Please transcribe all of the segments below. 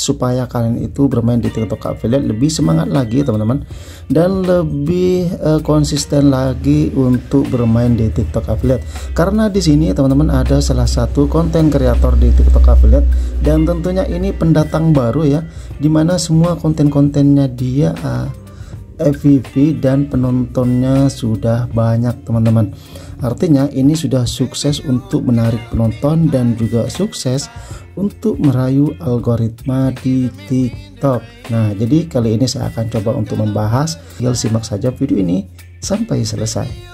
supaya kalian itu bermain di TikTok Affiliate lebih semangat lagi teman-teman, dan lebih konsisten lagi untuk bermain di TikTok Affiliate. Karena di sini teman-teman ada salah satu konten kreator di TikTok Affiliate, dan tentunya ini pendatang baru ya, dimana semua konten-kontennya dia FYP dan penontonnya sudah banyak teman-teman. Artinya ini sudah sukses untuk menarik penonton dan juga sukses untuk merayu algoritma di TikTok. Nah, jadi kali ini saya akan coba untuk membahas. Tinggal simak saja video ini sampai selesai.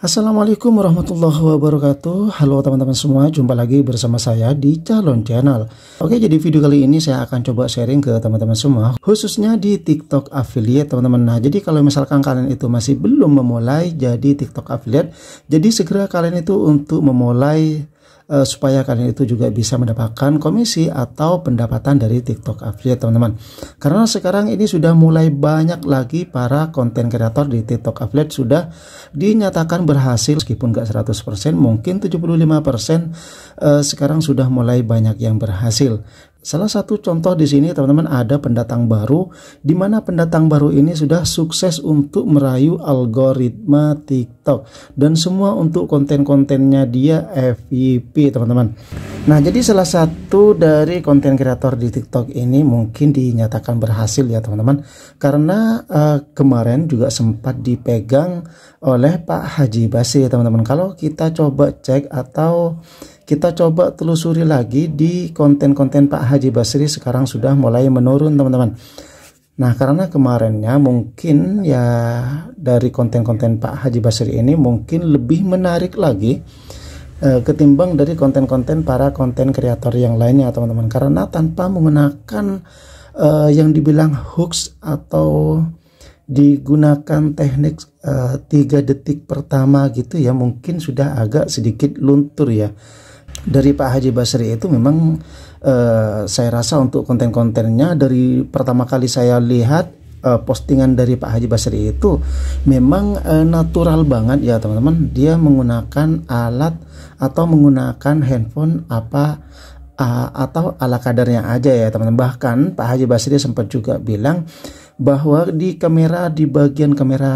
Assalamualaikum warahmatullahi wabarakatuh. Halo teman-teman semua, jumpa lagi bersama saya di Calon Channel. Oke, jadi video kali ini saya akan coba sharing ke teman-teman semua, khususnya di TikTok Affiliate teman-teman. Nah, jadi kalau misalkan kalian itu masih belum memulai jadi TikTok Affiliate, jadi segera kalian itu untuk memulai supaya kalian itu juga bisa mendapatkan komisi atau pendapatan dari TikTok Affiliate teman-teman. Karena sekarang ini sudah mulai banyak lagi para konten kreator di TikTok Affiliate sudah dinyatakan berhasil, meskipun gak 100%, mungkin 75%, sekarang sudah mulai banyak yang berhasil. Salah satu contoh di sini teman-teman ada pendatang baru, di mana pendatang baru ini sudah sukses untuk merayu algoritma TikTok, dan semua untuk konten-kontennya dia FYP teman-teman. Nah, jadi salah satu dari konten kreator di TikTok ini mungkin dinyatakan berhasil ya teman-teman, karena kemarin juga sempat dipegang oleh Pak Haji Basri teman-teman. Kalau kita coba cek atau kita coba telusuri lagi di konten-konten Pak Haji Basri, sekarang sudah mulai menurun teman-teman. Nah, karena kemarinnya mungkin ya dari konten-konten Pak Haji Basri ini mungkin lebih menarik lagi ketimbang dari konten-konten para konten kreator yang lainnya teman-teman, karena tanpa menggunakan yang dibilang hooks atau digunakan teknik 3 detik pertama gitu ya, mungkin sudah agak sedikit luntur ya. Dari Pak Haji Basri itu memang saya rasa untuk konten-kontennya dari pertama kali saya lihat postingan dari Pak Haji Basri itu memang natural banget ya teman-teman. Dia menggunakan alat atau menggunakan handphone atau ala kadarnya aja ya teman-teman. Bahkan Pak Haji Basri sempat juga bilang bahwa di bagian kamera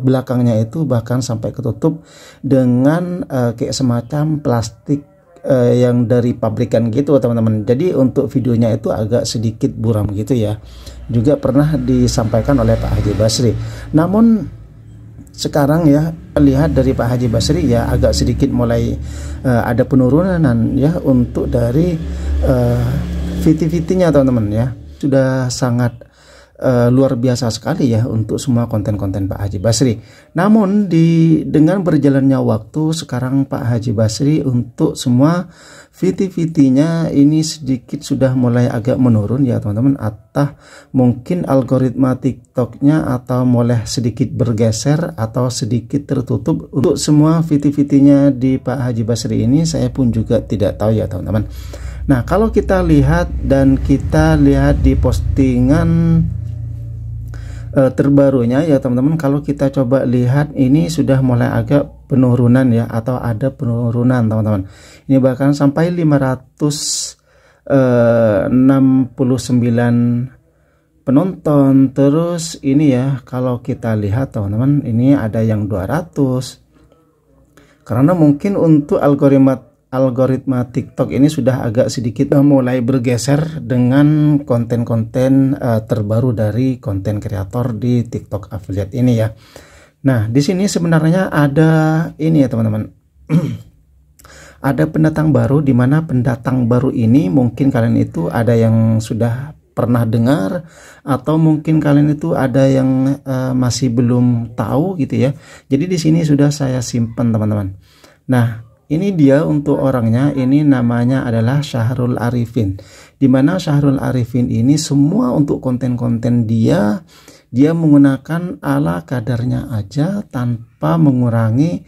belakangnya itu bahkan sampai ketutup dengan kayak semacam plastik yang dari pabrikan gitu teman-teman. Jadi untuk videonya itu agak sedikit buram gitu ya, juga pernah disampaikan oleh Pak Haji Basri. Namun sekarang ya lihat dari Pak Haji Basri ya agak sedikit mulai ada penurunan ya untuk dari VT-VT-nya teman-teman ya. Sudah sangat luar biasa sekali ya untuk semua konten-konten Pak Haji Basri. Namun dengan berjalannya waktu, sekarang Pak Haji Basri untuk semua VT-VT-nya ini sedikit sudah mulai agak menurun ya teman-teman. Atau mungkin algoritma TikToknya atau mulai sedikit bergeser atau sedikit tertutup untuk semua VT-VT-nya di Pak Haji Basri ini, saya pun juga tidak tahu ya teman-teman. Nah, kalau kita lihat di postingan terbarunya ya teman-teman, kalau kita coba lihat ini sudah mulai agak penurunan ya, atau ada penurunan teman-teman. Ini bahkan sampai 569 penonton. Terus ini ya kalau kita lihat teman-teman, ini ada yang 200, karena mungkin untuk algoritma TikTok ini sudah agak sedikit mulai bergeser dengan konten-konten terbaru dari konten kreator di TikTok Affiliate ini ya. Nah, di sini sebenarnya ada ini ya teman-teman. Ada pendatang baru, di mana pendatang baru ini mungkin kalian itu ada yang sudah pernah dengar, atau mungkin kalian itu ada yang masih belum tahu gitu ya. Jadi di sini sudah saya simpan teman-teman. Nah, ini dia untuk orangnya, ini namanya adalah Syahrul Arifin. Dimana Syahrul Arifin ini semua untuk konten-konten dia menggunakan ala kadarnya aja, tanpa mengurangi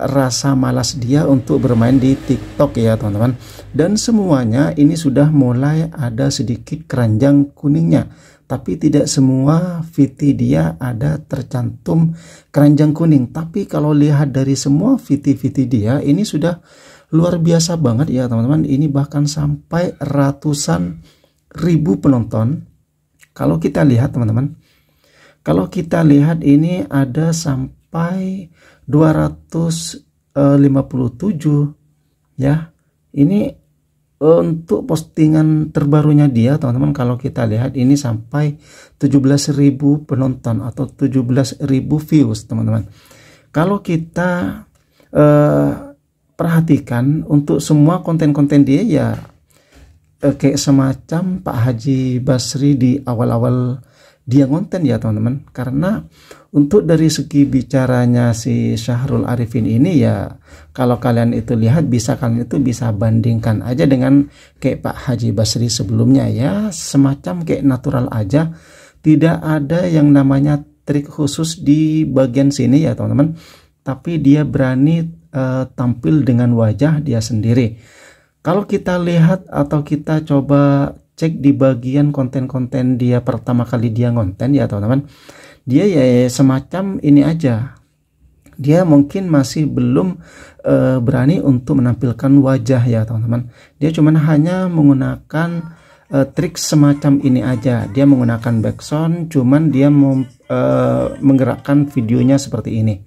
rasa malas dia untuk bermain di TikTok ya teman-teman. Dan semuanya ini sudah mulai ada sedikit keranjang kuningnya. Tapi tidak semua VT dia ada tercantum keranjang kuning. Tapi kalau lihat dari semua VT dia, ini sudah luar biasa banget ya teman-teman. Ini bahkan sampai ratusan ribu penonton. Kalau kita lihat teman-teman, kalau kita lihat ini ada sampai 257 ya. Ini untuk postingan terbarunya dia teman-teman. Kalau kita lihat ini sampai 17.000 penonton atau 17.000 views teman-teman. Kalau kita perhatikan untuk semua konten-konten dia ya kayak semacam Pak Haji Basri di awal-awal dia konten ya teman-teman. Karena untuk dari segi bicaranya si Syahrul Arifin ini ya, kalau kalian itu lihat kalian itu bisa bandingkan aja dengan kayak Pak Haji Basri sebelumnya ya, semacam kayak natural aja, tidak ada yang namanya trik khusus di bagian sini ya teman-teman. Tapi dia berani tampil dengan wajah dia sendiri. Kalau kita lihat atau kita coba cek di bagian konten-konten dia pertama kali dia konten ya teman-teman, dia ya semacam ini aja, dia mungkin masih belum berani untuk menampilkan wajah ya teman-teman. Dia cuman hanya menggunakan trik semacam ini aja, dia menggunakan backsound, cuman dia menggerakkan videonya seperti ini.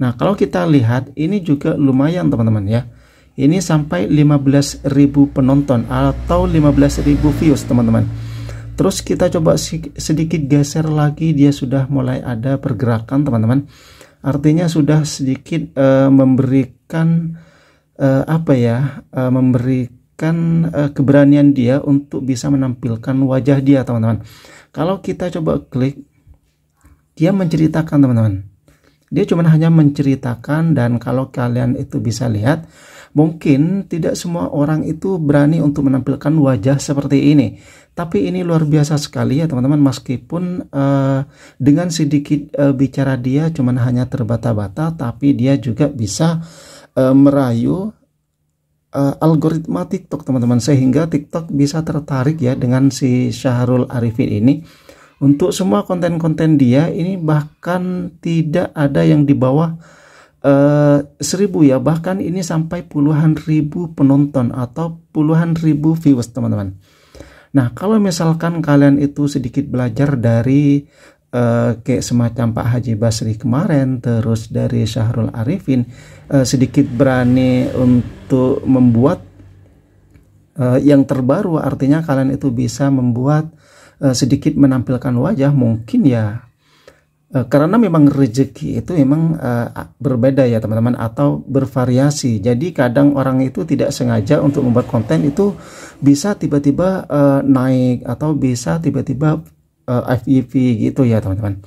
Nah kalau kita lihat ini juga lumayan teman-teman ya. Ini sampai 15.000 penonton atau 15.000 views teman-teman. Terus kita coba sedikit geser lagi, dia sudah mulai ada pergerakan teman-teman. Artinya sudah sedikit memberikan memberikan keberanian dia untuk bisa menampilkan wajah dia teman-teman. Kalau kita coba klik, dia menceritakan teman-teman. Dia cuma hanya menceritakan, dan kalau kalian itu bisa lihat, mungkin tidak semua orang itu berani untuk menampilkan wajah seperti ini. Tapi ini luar biasa sekali ya teman-teman. Meskipun dengan sedikit bicara dia cuma hanya terbata-bata, tapi dia juga bisa merayu algoritma TikTok teman-teman. Sehingga TikTok bisa tertarik ya dengan si Syahrul Arifin ini. Untuk semua konten-konten dia ini bahkan tidak ada yang di bawah 1.000 ya, bahkan ini sampai puluhan ribu penonton atau puluhan ribu viewers teman-teman. Nah kalau misalkan kalian itu sedikit belajar dari kayak semacam Pak Haji Basri kemarin, terus dari Syahrul Arifin, sedikit berani untuk membuat yang terbaru, artinya kalian itu bisa membuat sedikit menampilkan wajah, mungkin ya karena memang rezeki itu memang berbeda ya teman-teman, atau bervariasi. Jadi kadang orang itu tidak sengaja untuk membuat konten itu bisa tiba-tiba naik atau bisa tiba-tiba FYP gitu ya teman-teman.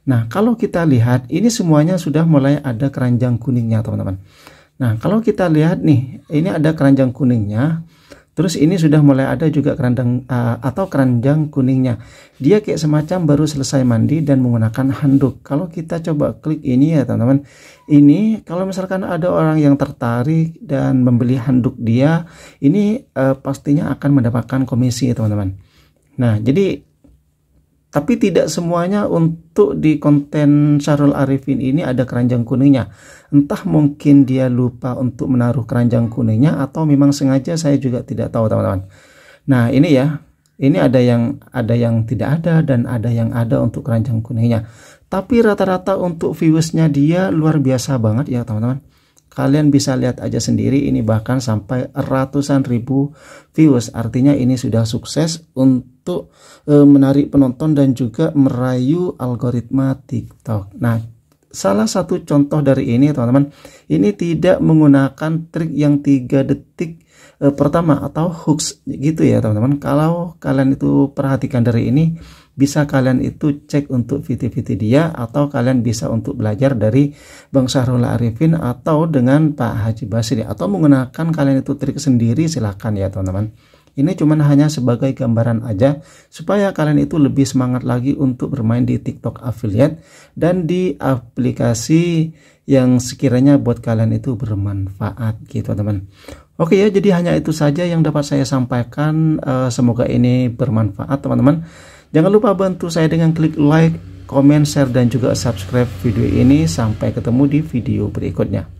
Nah kalau kita lihat ini semuanya sudah mulai ada keranjang kuningnya teman-teman. Nah kalau kita lihat nih, ini ada keranjang kuningnya. Terus ini sudah mulai ada juga keranjang kuningnya. Dia kayak semacam baru selesai mandi dan menggunakan handuk. Kalau kita coba klik ini ya teman-teman, ini kalau misalkan ada orang yang tertarik dan membeli handuk dia, ini pastinya akan mendapatkan komisi ya teman-teman. Nah jadi, tapi tidak semuanya untuk di konten Syahrul Arifin ini ada keranjang kuningnya. Entah mungkin dia lupa untuk menaruh keranjang kuningnya atau memang sengaja, saya juga tidak tahu teman-teman. Nah ini ya, ini ada yang tidak ada dan ada yang ada untuk keranjang kuningnya. Tapi rata-rata untuk viewsnya dia luar biasa banget ya teman-teman. Kalian bisa lihat aja sendiri, ini bahkan sampai ratusan ribu views. Artinya ini sudah sukses untuk menarik penonton dan juga merayu algoritma TikTok. Nah, salah satu contoh dari ini teman-teman, ini tidak menggunakan trik yang 3 detik pertama atau hooks gitu ya teman-teman. Kalau kalian itu perhatikan dari ini, bisa kalian itu cek untuk VT-VT dia, atau kalian bisa untuk belajar dari Bang Syahrul Arifin atau dengan Pak Haji Basri, atau menggunakan kalian itu trik sendiri, silahkan ya teman-teman. Ini cuman hanya sebagai gambaran aja supaya kalian itu lebih semangat lagi untuk bermain di TikTok affiliate dan di aplikasi yang sekiranya buat kalian itu bermanfaat gitu teman-teman. Oke ya, jadi hanya itu saja yang dapat saya sampaikan. Semoga ini bermanfaat teman-teman. Jangan lupa bantu saya dengan klik like, komen, share, dan juga subscribe video ini. Sampai ketemu di video berikutnya.